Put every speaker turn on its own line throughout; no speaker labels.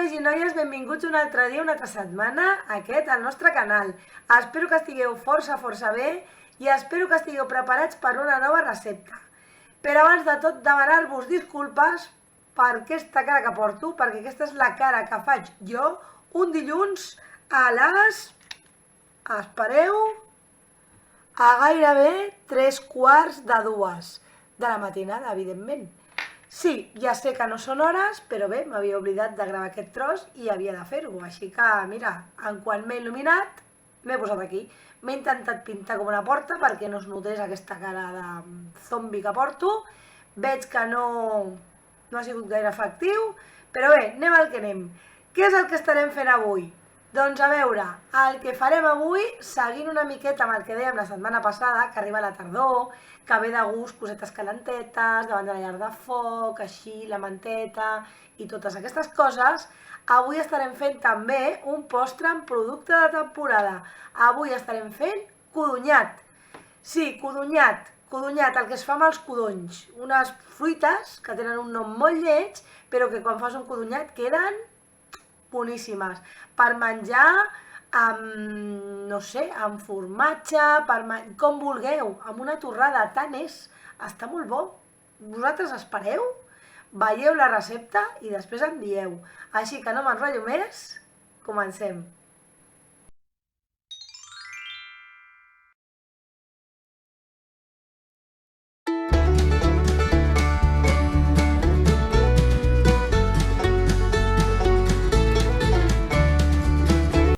nois i noies, benvinguts un altre dia, una altra setmana, al nostre canal. Espero que estigueu força bé i espero que estigueu preparats per una nova recepta. Però abans de tot, demanar-vos disculpes per aquesta cara que porto, perquè aquesta és la cara que faig jo un dilluns a les... espereu... a gairebé 3:15 de la matinada, evidentment. Sí, ja sé que no són hores, però bé, m'havia oblidat de gravar aquest tros i havia de fer-ho. Així que, mira, en quan m'he il·luminat, m'he posat aquí. M'he intentat pintar com una porta perquè no es notés aquesta cara de zombi que porto. Veig que no ha sigut gaire efectiu, però bé, anem al que anem. Què és el que estarem fent avui? Doncs a veure, el que farem avui, seguint una miqueta amb el que dèiem la setmana passada, que arriba la tardor, que ve de gust cosetes calentetes, davant de la llar de foc, així, la manteta i totes aquestes coses, avui estarem fent també un postre amb producte de temporada. Avui estarem fent codonyat. Sí, codonyat, el que es fa amb els codonys. Unes fruites que tenen un nom molt lleig, però que quan fas un codonyat queden boníssimes, per menjar amb, no sé, amb formatge, com vulgueu, amb una torrada, tant és, està molt bo. Vosaltres espereu, veieu la recepta i després em dieu. Així que no m'enrotllo més, comencem.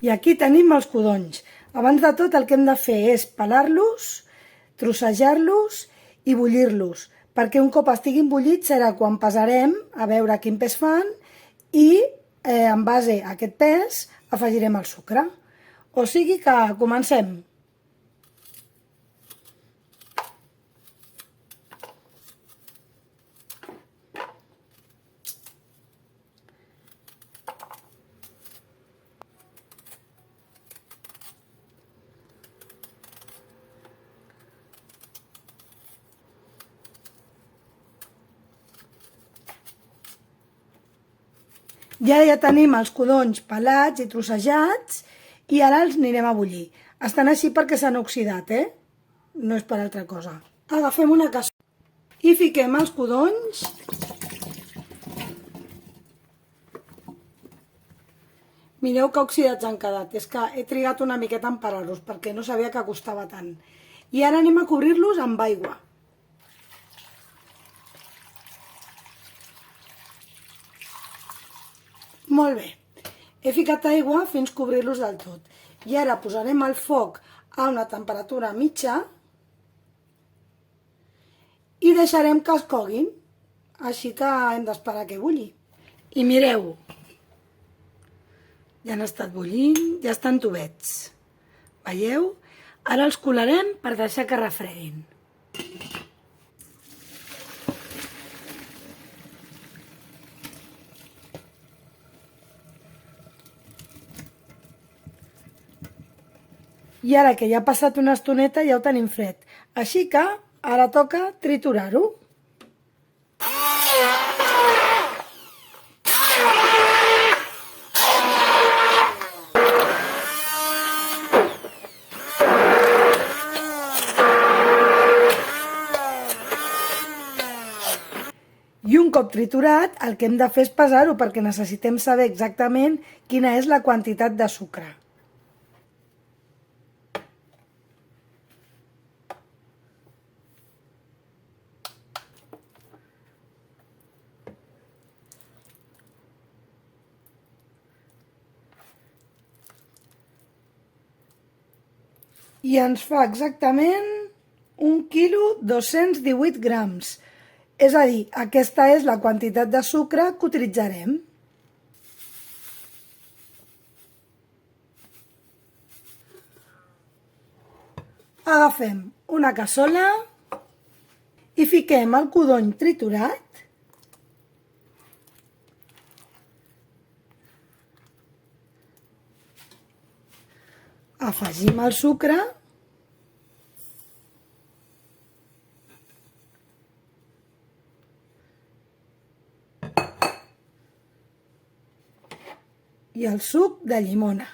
I aquí tenim els codonys. Abans de tot el que hem de fer és pelar-los, trossejar-los i bullir-los, perquè un cop estiguin bullits serà quan pesarem a veure quin pes fan i en base a aquest pes afegirem el sucre. O sigui que comencem. I ara ja tenim els codonys pelats i trossejats i ara els anirem a bullir. Estan així perquè s'han oxidat, No és per altra cosa. Agafem una cassola i fiquem els codonys. Mireu que oxidats han quedat. És que he trigat una miqueta en parar-los perquè no sabia que costava tant. I ara anem a cobrir-los amb aigua. Molt bé, he ficat aigua fins cobrir-los del tot. I ara posarem el foc a una temperatura mitja i deixarem que es coguin. Així que hem d'esperar que bulli. I mireu, ja han estat bullint, ja estan tubets. Veieu? Ara els colarem per deixar que refreguin. I ara que ja ha passat una estoneta ja ho tenim fred. Així que ara toca triturar-ho. I un cop triturat, el que hem de fer és pesar-ho perquè necessitem saber exactament quina és la quantitat de sucre. I ens fa exactament 1,218 grams. És a dir, aquesta és la quantitat de sucre que utilitzarem. Agafem una cassola i fiquem el codony triturat. Afegim el sucre i el suc de llimona.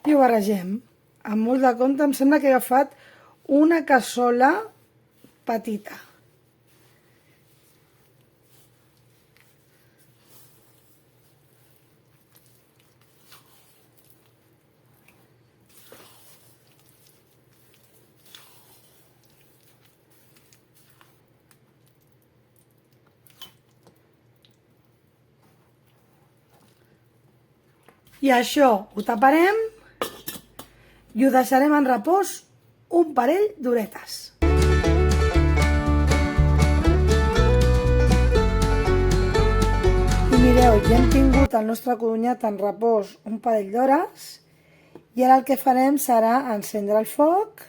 I ho barregem. Amb molt de compte, em sembla que he agafat una cassola petita. I això ho taparem i ho deixarem en repòs un parell d'horetes. I mireu, ja hem tingut el nostre codonyat en repòs un parell d'hores i ara el que farem serà encendre el foc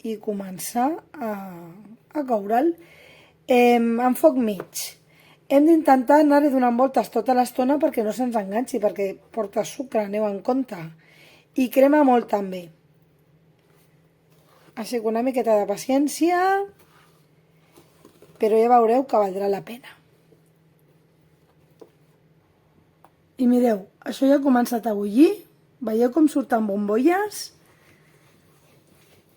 i començar a coure'l en foc mig. Hem d'intentar anar-hi donant voltes tota l'estona perquè no se'ns enganxi, perquè porta sucre, aneu en compte. I crema molt també. Així que una miqueta de paciència, però ja veureu que valdrà la pena. I mireu, això ja ha començat a bullir. Veieu com surten bombolles?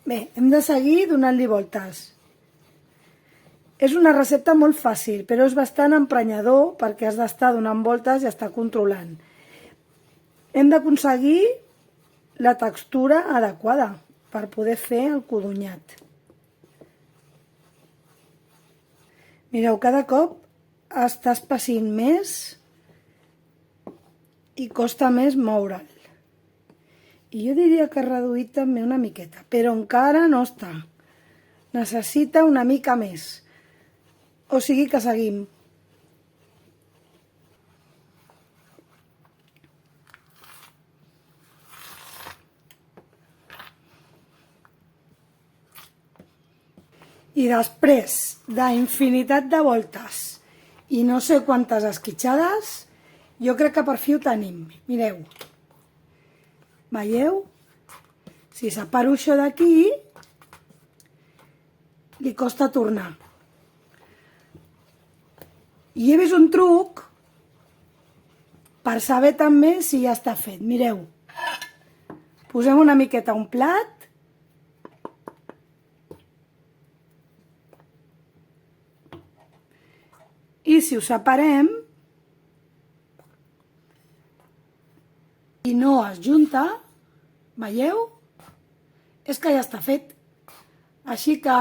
Bé, hem de seguir donant-li voltes. És una recepta molt fàcil, però és bastant emprenyador perquè has d'estar donant voltes i estar controlant. Hem d'aconseguir la textura adequada per poder fer el codonyat. Mireu, cada cop està espessint més i costa més moure'l. I jo diria que ha reduït també una miqueta, però encara no està. Necessita una mica més. O sigui que seguim. I després d'infinitat de voltes i no sé quantes esquitxades, jo crec que per fi ho tenim. Mireu. Veieu? Si separo això d'aquí, li costa tornar. I he vist un truc per saber també si ja està fet. Mireu, posem una miqueta a un plat i si ho separem i no es junta, veieu? És que ja està fet. Així que,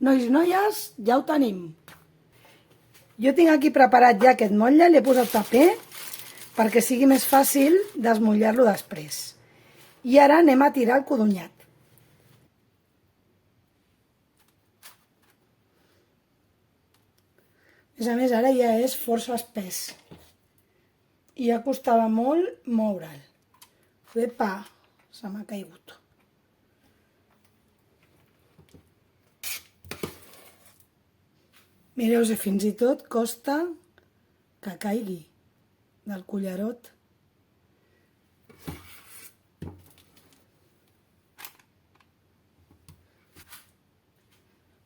nois i noies, ja ho tenim. Jo tinc aquí preparat ja aquest motlle, li he posat paper perquè sigui més fàcil desmotllar-lo després. I ara anem a tirar el codonyat. A més, ara ja és força espès. I ja costava molt moure'l. Epa, se m'ha caigut. Mireu, fins i tot costa que caigui del cullerot.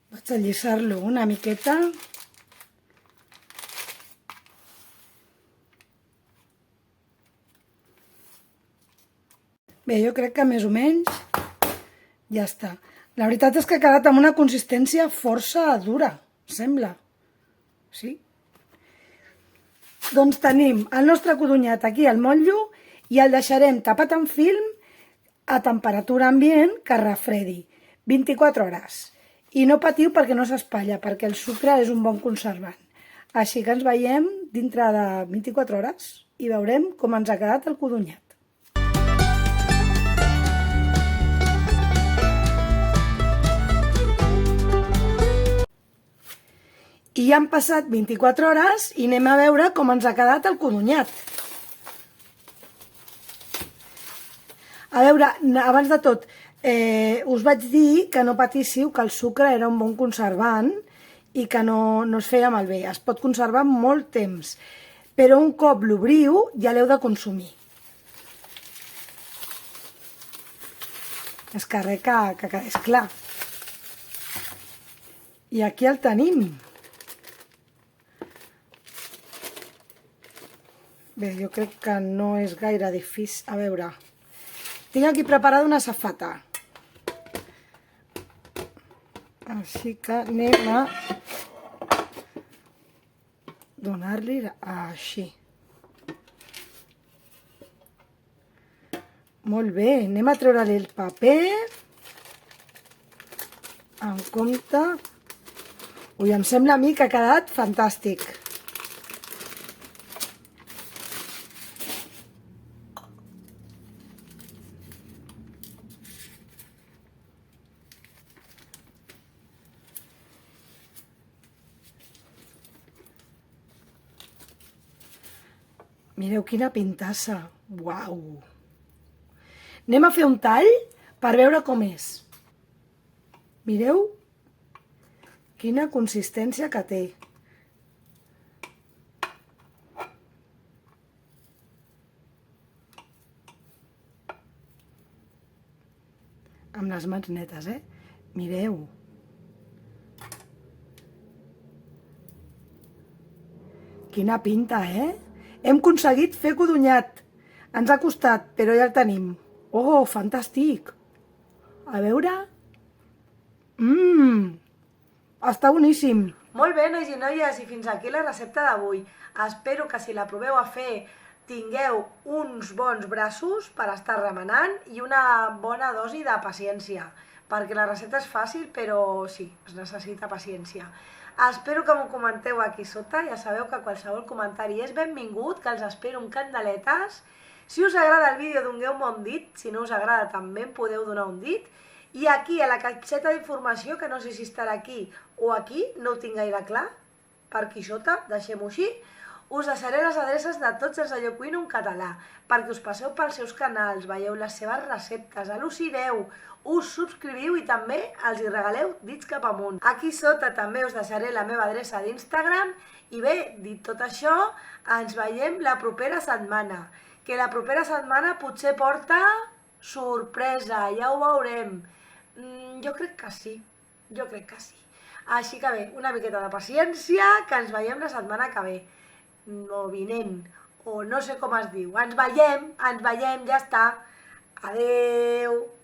Vaig a lliçar-lo una miqueta. Bé, jo crec que més o menys ja està. La veritat és que ha quedat amb una consistència força dura, sembla. Sí? Doncs tenim el nostre codonyat aquí al motllo i el deixarem tapat en film a temperatura ambient que refredi 24 hores. I no patiu perquè no s'espatlla, perquè el sucre és un bon conservant. Així que ens veiem dintre de 24 hores i veurem com ens ha quedat el codonyat. I ja han passat 24 hores i anem a veure com ens ha quedat el codonyat. A veure, abans de tot, us vaig dir que no patíssiu, que el sucre era un bon conservant i que no es feia malbé. Es pot conservar molt temps, però un cop l'obriu ja l'heu de consumir. És que res que quedés clar. I aquí el tenim. Bé, jo crec que no és gaire difícil. A veure, tinc aquí preparada una safata. Així que anem a donar-li així. Molt bé, anem a treure-li el paper. En compte... Ui, em sembla a mi que ha quedat fantàstic. Mireu quina pintassa. Uau! Anem a fer un tall per veure com és. Mireu quina consistència que té. Amb les mans netes, Mireu. Quina pinta, Hem aconseguit fer codonyat. Ens ha costat, però ja el tenim. Oh, fantàstic! A veure... Està boníssim! Molt bé, nois i noies, i fins aquí la recepta d'avui. Espero que si la proveu a fer tingueu uns bons braços per estar remenant i una bona dosi de paciència, perquè la recepta és fàcil, però sí, es necessita paciència. Espero que m'ho comenteu aquí sota, ja sabeu que qualsevol comentari és benvingut, que els espero amb candeletes. Si us agrada el vídeo, doneu-me un dit, si no us agrada també em podeu donar un dit. I aquí, a la capseta d'informació, que no sé si estarà aquí o aquí, no ho tinc gaire clar, per aquí sota, deixem-ho així, us deixaré les adreces de tots els de Jo Cuino en català, perquè us passeu pels seus canals, veieu les seves receptes, al·lucireu, us subscriviu i també els hi regaleu dits cap amunt. Aquí sota també us deixaré la meva adreça d'Instagram i bé, dit tot això, ens veiem la propera setmana. Que la propera setmana potser porta sorpresa, ja ho veurem. Jo crec que sí, Així que bé, una miqueta de paciència, que ens veiem la setmana que ve. O vinent, o no sé com es diu. Ens veiem, ja està. Adeu!